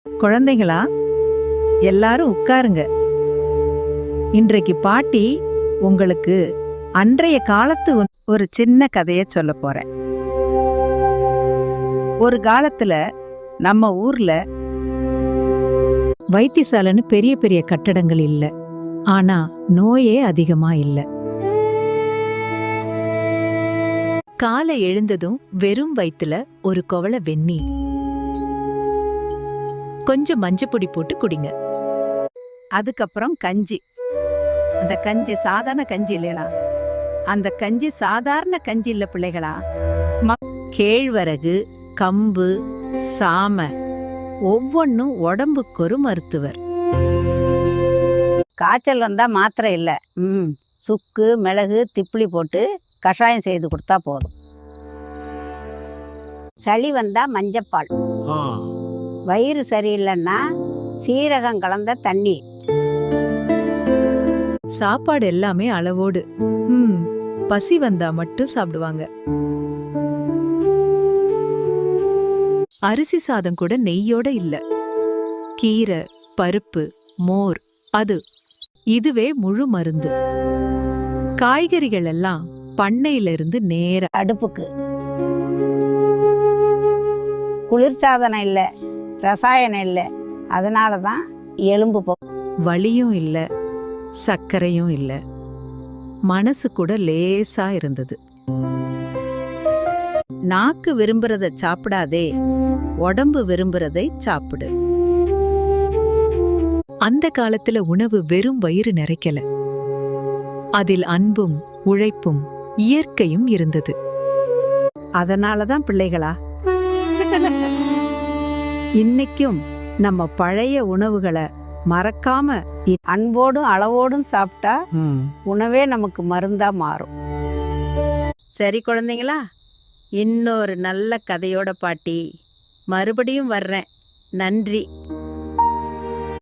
குழந்தைகளா, எல்லாரும் உட்காருங்க. இன்றைக்கு பாட்டி உங்களுக்கு அன்றைய காலத்து ஒரு சின்ன கதைய சொல்ல போறேன். ஒரு காலத்துல நம்ம ஊர்ல வைத்தியசாலைன்னு பெரிய பெரிய கட்டடங்கள் இல்ல. ஆனா நோயே அதிகமா இல்ல. காலை எழுந்ததும் வெறும் வயித்துல ஒரு குவளை வெந்நீர், கொஞ்சம் மஞ்சப்பொடி போட்டு குடிங்க. அதுக்கப்புறம் கஞ்சி. அந்த கஞ்சி சாதாரண கஞ்சி இல்லையா? அந்த கஞ்சி சாதாரண கஞ்சி இல்ல பிள்ளைகளா. கேழ்வரகு, கம்பு, சாம ஒவ்வொன்னும் உடம்புக்கு ஒரு மருத்துவர். காய்ச்சல் வந்தா மாத்திரை இல்லை, சுக்கு மிளகு திப்பிலி போட்டு கஷாயம் செய்து கொடுத்தா போதும். சளி வந்தா மஞ்சப்பால், வயிறு சரியில்லைன்னா சீரகம் கலந்த தண்ணி. சாப்பாடு எல்லாமே அளவோடு. பசி வந்தா மட்டும் சாப்பிடுவாங்க. அரிசி சாதம் கூட நெய்யோட இல்ல. கீரை, பருப்பு, மோர், இதுவே முழு மருந்து. காய்கறிகள் எல்லாம் பண்ணையில இருந்து நேர அடுப்புக்கு. குளிர்சாதனம் இல்லை, ரசாயனம் இல்லை, அதனால தான் எலும்பு போ. வலியும் இல்ல, சர்க்கரையும் இல்ல. மனசு கூட லேசா இருந்தது. நாக்கு விரும்புறத சாப்பிடாதே, உடம்பு விரும்புறதை சாப்பிடு. அந்த காலத்துல உணவு வெறும் வயிறு நிறைக்கல. அதில் அன்பும் உழைப்பும் இயற்கையும் இருந்தது. அதனாலதான் பிள்ளைகளா, இன்னைக்கும் நம்ம பழைய உணவுகளை மறக்காம அன்போடும் அளவோடும் சாப்பிட்டா உணவே நமக்கு மருந்தா மாறும். சரி குழந்தைங்களா, இன்னொரு நல்ல கதையோட பாட்டி மறுபடியும் வர்றேன். நன்றி.